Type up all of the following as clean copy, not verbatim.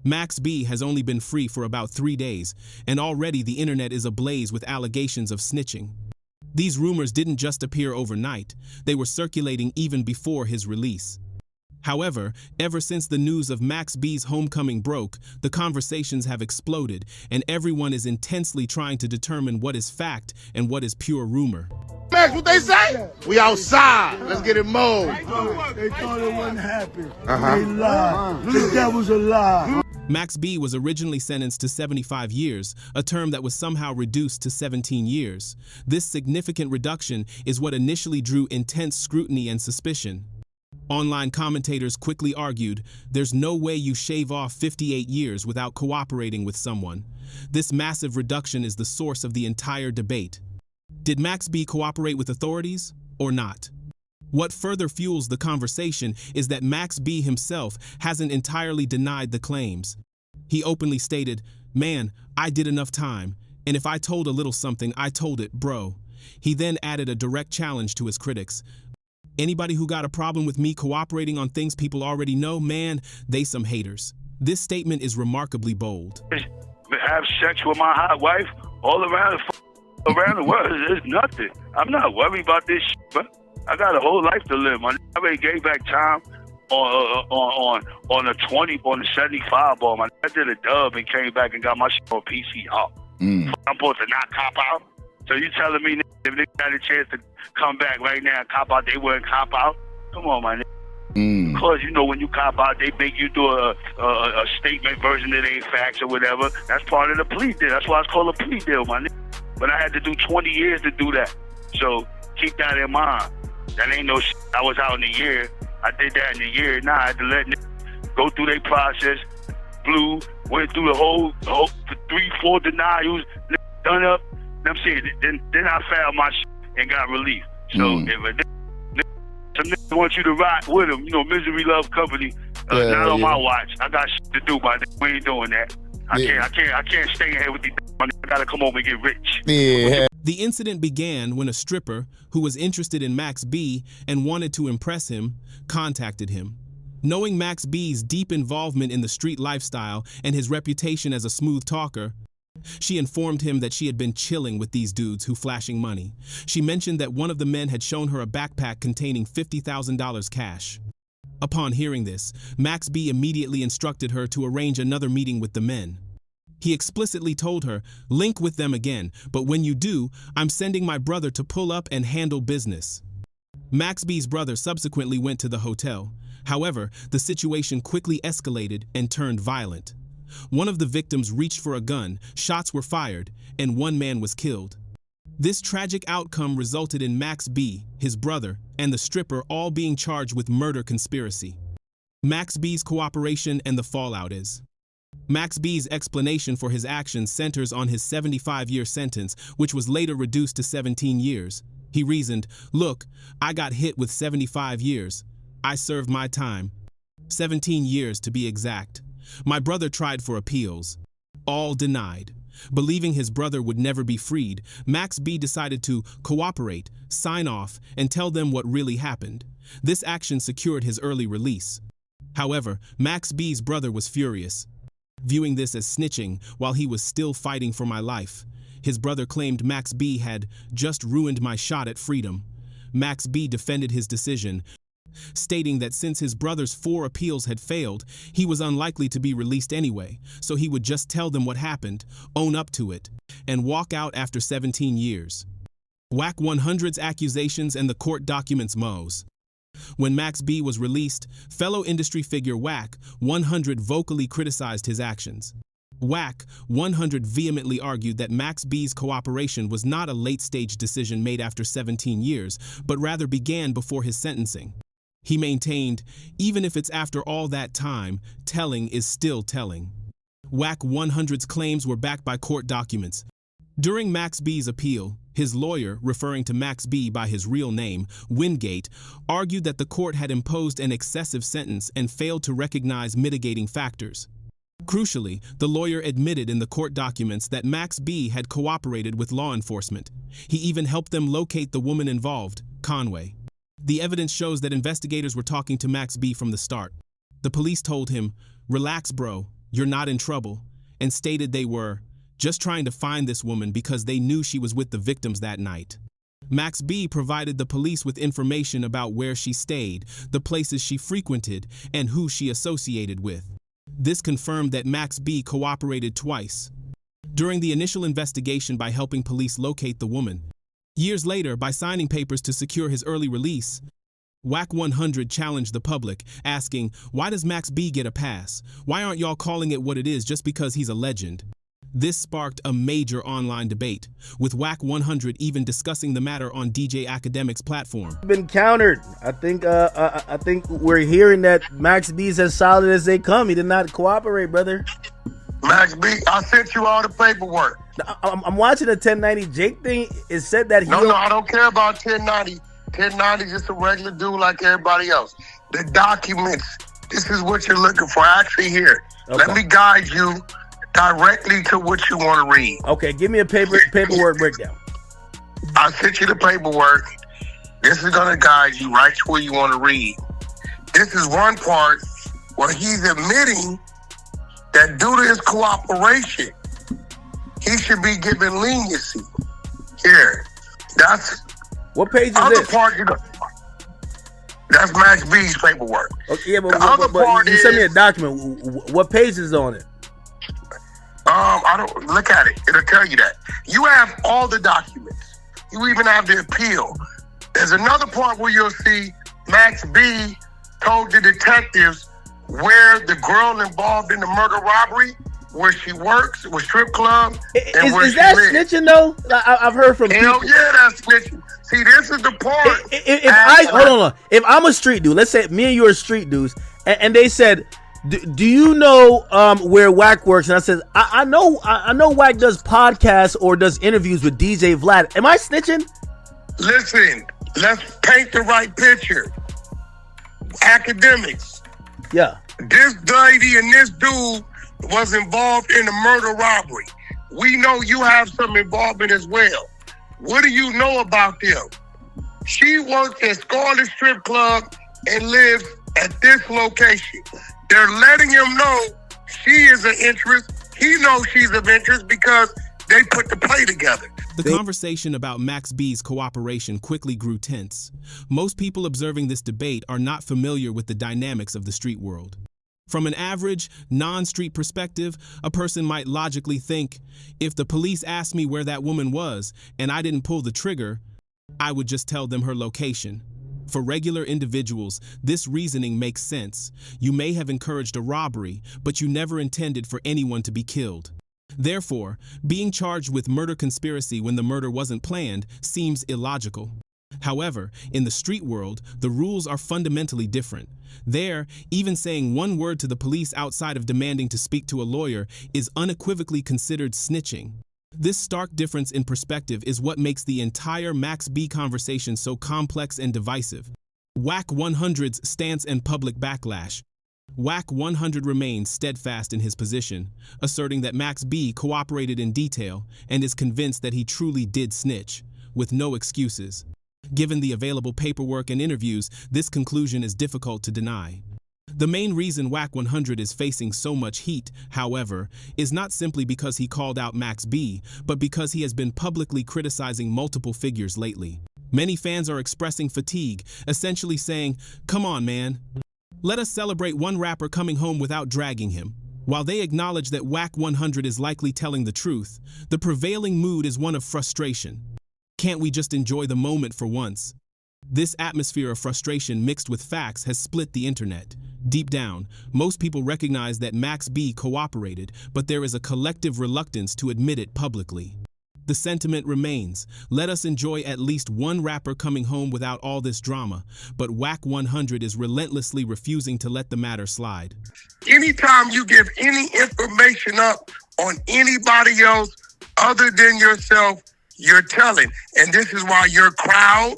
Max B has only been free for about 3 days, and already the internet is ablaze with allegations of snitching. These rumors didn't just appear overnight, they were circulating even before his release. However, ever since the news of Max B's homecoming broke, the conversations have exploded, and everyone is intensely trying to determine what is fact and what is pure rumor. Max, what they say? We outside. Let's get it moved. They thought it wouldn't happen. They lied. The devil's a lie. Max B was originally sentenced to 75 years, a term that was somehow reduced to 17 years. This significant reduction is what initially drew intense scrutiny and suspicion. Online commentators quickly argued, there's no way you shave off 58 years without cooperating with someone. This massive reduction is the source of the entire debate. Did Max B cooperate with authorities or not? What further fuels the conversation is that Max B himself hasn't entirely denied the claims. He openly stated, "Man, I did enough time, and if I told a little something, I told it, bro." He then added a direct challenge to his critics. "Anybody who got a problem with me cooperating on things people already know, man, they some haters." This statement is remarkably bold. Have sex with my hot wife all around the world. It's nothing. I'm not worried about this shit, bro. I got a whole life to live. I already gave back time on the 75 ball. I did a dub and came back and got my shit on PCR. I'm supposed to not cop out. So you telling me if they got a chance to come back right now and cop out, they wouldn't cop out? Come on, my nigga. Because, you know, when you cop out, they make you do a statement version that ain't facts or whatever. That's part of the plea deal. That's why it's called a plea deal, my nigga. But I had to do 20 years to do that. So keep that in mind. That ain't no shit. I was out in a year. I did that in a year. Now I had to let niggas go through their process. Blew, went through the whole 3-4 denials, done up. I'm saying, then I found my shit and got relief. So if some niggas want you to ride with them, you know, Misery Love Company, not on my watch. I got shit to do, but we ain't doing that. I can't stay in here with these. I gotta come home and get rich. The incident began when a stripper who was interested in Max B and wanted to impress him contacted him. Knowing Max B's deep involvement in the street lifestyle and his reputation as a smooth talker, she informed him that she had been chilling with these dudes who flashing money. She mentioned that one of the men had shown her a backpack containing $50,000 cash. Upon hearing this, Max B immediately instructed her to arrange another meeting with the men. He explicitly told her, "Link with them again, but when you do, I'm sending my brother to pull up and handle business." Max B's brother subsequently went to the hotel. However, the situation quickly escalated and turned violent. One of the victims reached for a gun, shots were fired, and one man was killed. This tragic outcome resulted in Max B, his brother, and the stripper all being charged with murder conspiracy. Max B's cooperation and the fallout is. Max B's explanation for his actions centers on his 75-year sentence, which was later reduced to 17 years. He reasoned, "Look, I got hit with 75 years. I served my time. 17 years to be exact. My brother tried for appeals. All denied. Believing his brother would never be freed, Max B decided to cooperate, sign off, and tell them what really happened. This action secured his early release. However, Max B's brother was furious, viewing this as snitching while he was still fighting for my life. His brother claimed Max B had just ruined my shot at freedom. Max B defended his decision, stating that since his brother's 4 appeals had failed, he was unlikely to be released anyway, so he would just tell them what happened, own up to it, and walk out after 17 years. Wack 100's accusations and the court documents Mo's. When Max B was released, fellow industry figure Wack 100 vocally criticized his actions. Wack 100 vehemently argued that Max B's cooperation was not a late-stage decision made after 17 years, but rather began before his sentencing. He maintained, even if it's after all that time, telling is still telling. Wack 100's claims were backed by court documents. During Max B's appeal, his lawyer, referring to Max B by his real name, Wingate, argued that the court had imposed an excessive sentence and failed to recognize mitigating factors. Crucially, the lawyer admitted in the court documents that Max B had cooperated with law enforcement. He even helped them locate the woman involved, Conway. The evidence shows that investigators were talking to Max B from the start. The police told him, "Relax, bro. "You're not in trouble," and stated they were just trying to find this woman because they knew she was with the victims that night. Max B provided the police with information about where she stayed, the places she frequented, and who she associated with. This confirmed that Max B cooperated twice. During the initial investigation by helping police locate the woman. Years later, by signing papers to secure his early release, Wack 100 challenged the public, asking, "Why does Max B get a pass? Why aren't y'all calling it what it is just because he's a legend?" This sparked a major online debate, with Wack 100 even discussing the matter on DJ Academic's platform. Been countered. I think we're hearing that Max B's as solid as they come. He did not cooperate, brother. Max B, I sent you all the paperwork. I'm watching the 1090 Jake thing. It said that he No, I don't care about 1090. 1090 is just a regular dude like everybody else. The documents, this is what you're looking for. Actually here. Okay. Let me guide you directly to what you want to read. Okay, give me a paperwork breakdown. I sent you the paperwork. This is going to guide you right to where you want to read. This is one part where he's admitting that due to his cooperation, he should be given leniency. Here, that's what page is other this? Part, that's Max B's paperwork. Okay, yeah, but you sent me a document. What page is on it? I don't look at it. It'll tell you that. You have all the documents. You even have the appeal. There's another part where you'll see Max B told the detectives where the girl involved in the murder robbery, where she works, with strip club, and where is she that lives. Snitching though? I've heard from Hell people. Yeah, that's snitching. See, this is the part. Hold on. If I'm a street dude, let's say me and you are street dudes, and they said, "Do you know where Wack works?" And I said, "I know Wack does podcasts or does interviews with DJ Vlad." Am I snitching? Listen, let's paint the right picture. Academics. Yeah. This lady and this dude was involved in the murder robbery. We know you have some involvement as well. What do you know about them? She works at Scarlet Strip Club and lives at this location. They're letting him know she is an interest. He knows she's of interest because they put the play together. The conversation about Max B's cooperation quickly grew tense. Most people observing this debate are not familiar with the dynamics of the street world. From an average, non-street perspective, a person might logically think, if the police asked me where that woman was and I didn't pull the trigger, I would just tell them her location. For regular individuals, this reasoning makes sense. You may have encouraged a robbery, but you never intended for anyone to be killed. Therefore, being charged with murder conspiracy when the murder wasn't planned seems illogical. However, in the street world, the rules are fundamentally different. There, even saying one word to the police outside of demanding to speak to a lawyer is unequivocally considered snitching. This stark difference in perspective is what makes the entire Max B conversation so complex and divisive. Wack 100's stance and public backlash. Wack 100 remains steadfast in his position, asserting that Max B cooperated in detail and is convinced that he truly did snitch, with no excuses. Given the available paperwork and interviews, this conclusion is difficult to deny. The main reason Wack 100 is facing so much heat, however, is not simply because he called out Max B, but because he has been publicly criticizing multiple figures lately. Many fans are expressing fatigue, essentially saying, "Come on, man. Let us celebrate one rapper coming home without dragging him." While they acknowledge that Wack 100 is likely telling the truth, the prevailing mood is one of frustration. Can't we just enjoy the moment for once? This atmosphere of frustration mixed with facts has split the internet. Deep down, most people recognize that Max B cooperated, but there is a collective reluctance to admit it publicly. The sentiment remains, let us enjoy at least one rapper coming home without all this drama, but Wack 100 is relentlessly refusing to let the matter slide. Anytime you give any information up on anybody else other than yourself, you're telling. And this is why your crowd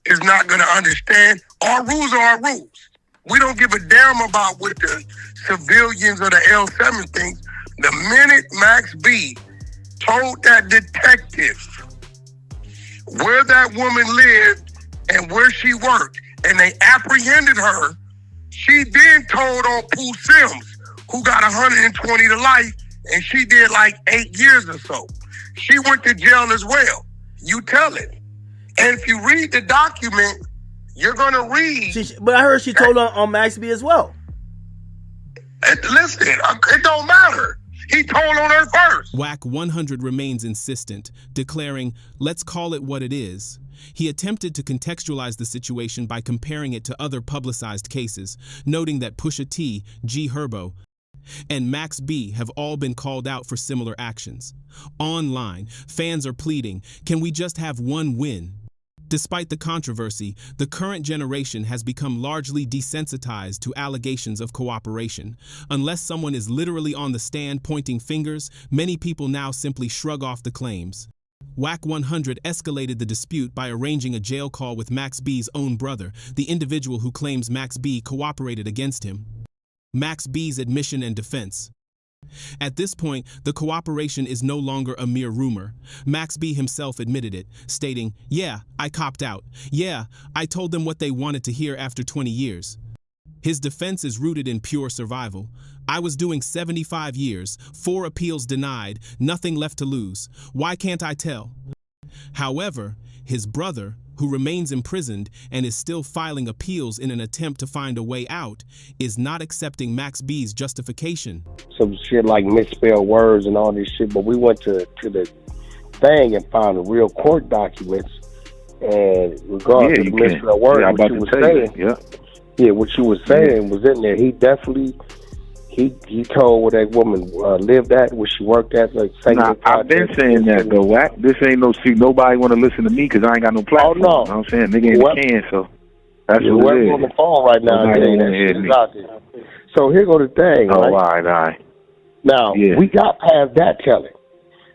is not going to understand. Our rules are our rules. We don't give a damn about what the civilians or the L7 thinks. The minute Max B told that detective where that woman lived and where she worked, and they apprehended her, she then told on Pooh Sims, who got 120 to life, and she did like 8 years or so. She went to jail as well. You tell it. And if you read the document, you're going to read. But I heard she told on Max B as well. Listen, it don't matter. He told on her first. Wack 100 remains insistent, declaring, "Let's call it what it is." He attempted to contextualize the situation by comparing it to other publicized cases, noting that Pusha T, G Herbo, and Max B have all been called out for similar actions. Online, fans are pleading, "Can we just have one win?" Despite the controversy, the current generation has become largely desensitized to allegations of cooperation. Unless someone is literally on the stand pointing fingers, many people now simply shrug off the claims. Wack 100 escalated the dispute by arranging a jail call with Max B's own brother, the individual who claims Max B cooperated against him. Max B's admission and defense. At this point, the cooperation is no longer a mere rumor. Max B himself admitted it, stating, "Yeah, I copped out. Yeah, I told them what they wanted to hear after 20 years. His defense is rooted in pure survival. "I was doing 75 years, 4 appeals denied, nothing left to lose. Why can't I tell?" However, his brother, who remains imprisoned and is still filing appeals in an attempt to find a way out, is not accepting Max B's justification. Some shit like misspelled words and all this shit, but we went to the thing and found the real court documents, and regardless of the misspelled words, what you were saying, what you were saying was in there. He definitely, he told where that woman lived at, where she worked at. Like, I've been saying that though, Wack. This ain't no see. Nobody want to listen to me because I ain't got no platform. Oh, no. You know what I'm saying? Nigga ain't can, so that's what it is. On the phone right now. So here go the thing. Oh, right? all right. Now, we got past that telling.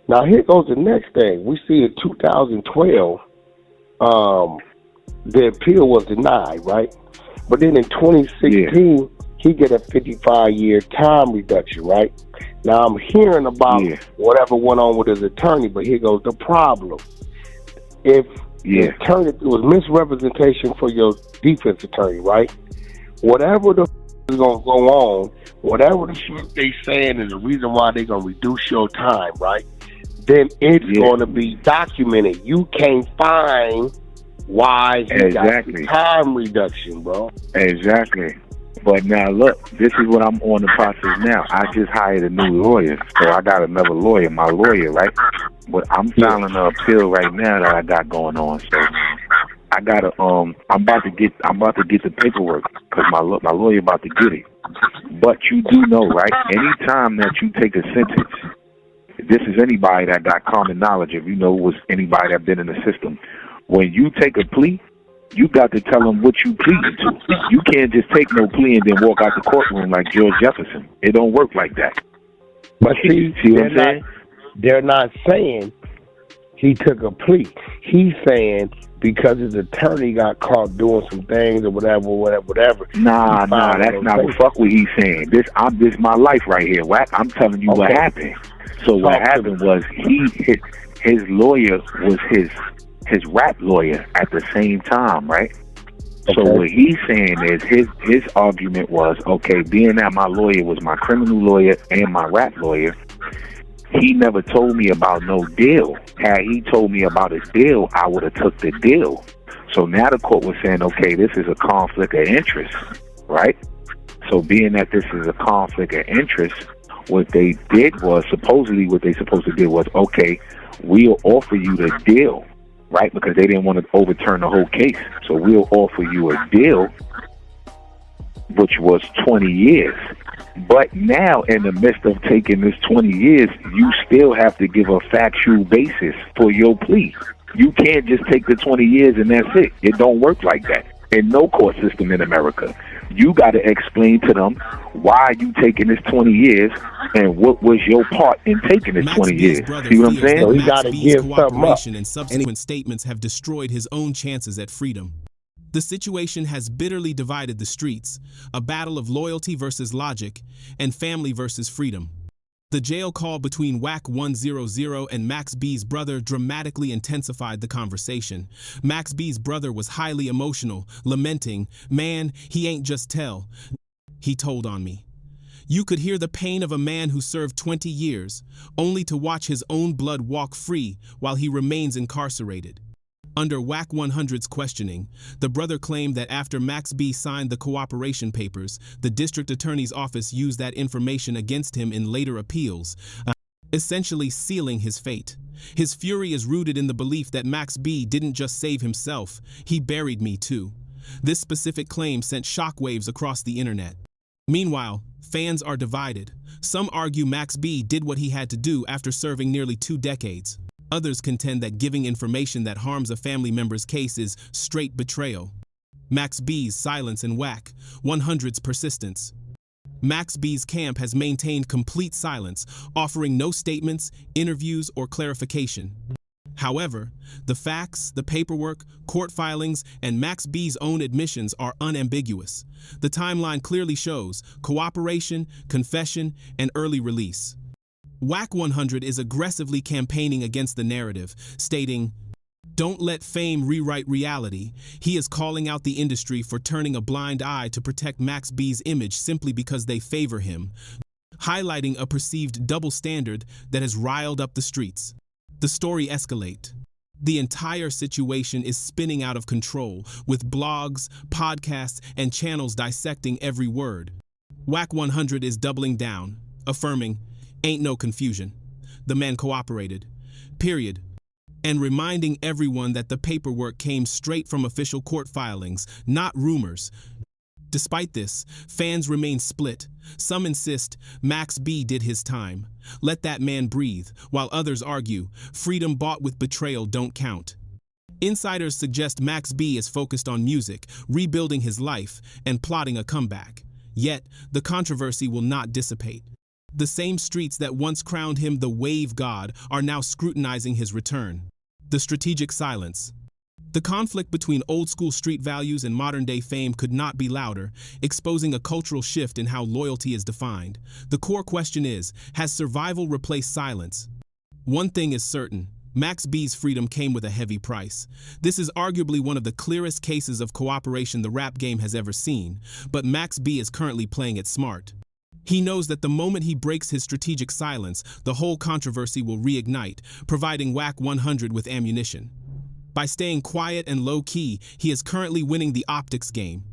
Now, here goes the next thing. We see in 2012, the appeal was denied, right? But then in 2016, he get a 55-year time reduction, right? Now, I'm hearing about whatever went on with his attorney, but here goes the problem. If the attorney, it was misrepresentation for your defense attorney, right? Whatever the is going to go on, whatever the shit they saying is the reason why they're going to reduce your time, right? Then it's going to be documented. You can't find why he got the time reduction, bro. Exactly. But now look, this is what I'm on the process now. I just hired a new lawyer, so I got another lawyer, my lawyer, right? But I'm filing an appeal right now that I got going on. So I gotta I'm about to get the paperwork because my lawyer about to get it. But you do know, right? Anytime that you take a sentence, this is anybody that got common knowledge. If you know, was anybody that been in the system. When you take a plea, you got to tell them what you pleaded to. You can't just take no plea and then walk out the courtroom like George Jefferson. It don't work like that. But see what I'm saying? They're not saying he took a plea. He's saying because his attorney got caught doing some things or whatever. Nah, that's not what fuck what he's saying. This my life right here, Wack. I'm telling you what happened. So what happened was his lawyer was his rap lawyer at the same time, right? So what he's saying is his argument was, okay, being that my lawyer was my criminal lawyer and my rap lawyer, he never told me about no deal. Had he told me about his deal, I would have took the deal. So now the court was saying, okay, this is a conflict of interest, right? So being that this is a conflict of interest, what they did was, supposedly what they supposed to do was, okay, we'll offer you the deal, right? Because they didn't want to overturn the whole case. So we'll offer you a deal, which was 20 years. But now, in the midst of taking this 20 years, you still have to give a factual basis for your plea. You can't just take the 20 years and that's it. It don't work like that. In no court system in America. You got to explain to them why you taking this 20 years and what was your part in taking this 20 years. See what I'm saying? So he got to give something up. And subsequent statements have destroyed his own chances at freedom. The situation has bitterly divided the streets, a battle of loyalty versus logic, and family versus freedom. The jail call between Wack 100 and Max B's brother dramatically intensified the conversation. Max B's brother was highly emotional, lamenting, "Man, he ain't just tell. He told on me. You could hear the pain of a man who served 20 years, only to watch his own blood walk free while he remains incarcerated. Under Wack 100's questioning, the brother claimed that after Max B signed the cooperation papers, the district attorney's office used that information against him in later appeals, essentially sealing his fate. His fury is rooted in the belief that Max B didn't just save himself, he buried me too. This specific claim sent shockwaves across the internet. Meanwhile, fans are divided. Some argue Max B did what he had to do after serving nearly 2 decades. Others contend that giving information that harms a family member's case is straight betrayal. Max B's silence and Wack 100's persistence. Max B's camp has maintained complete silence, offering no statements, interviews, or clarification. However, the facts, the paperwork, court filings, and Max B's own admissions are unambiguous. The timeline clearly shows cooperation, confession, and early release. Wack 100 is aggressively campaigning against the narrative, stating, "Don't let fame rewrite reality." He is calling out the industry for turning a blind eye to protect Max B's image simply because they favor him, highlighting a perceived double standard that has riled up the streets. The story escalates. The entire situation is spinning out of control, with blogs, podcasts, and channels dissecting every word. Wack 100 is doubling down, affirming, "Ain't no confusion. The man cooperated. Period." And reminding everyone that the paperwork came straight from official court filings, not rumors. Despite this, fans remain split. Some insist Max B did his time. Let that man breathe, while others argue freedom bought with betrayal don't count. Insiders suggest Max B is focused on music, rebuilding his life, and plotting a comeback. Yet, the controversy will not dissipate. The same streets that once crowned him the wave god are now scrutinizing his return. The strategic silence. The conflict between old-school street values and modern-day fame could not be louder, exposing a cultural shift in how loyalty is defined. The core question is, has survival replaced silence? One thing is certain, Max B's freedom came with a heavy price. This is arguably one of the clearest cases of cooperation the rap game has ever seen, but Max B is currently playing it smart. He knows that the moment he breaks his strategic silence, the whole controversy will reignite, providing Wack 100 with ammunition. By staying quiet and low-key, he is currently winning the optics game.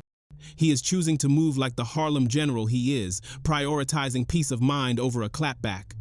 He is choosing to move like the Harlem general he is, prioritizing peace of mind over a clapback.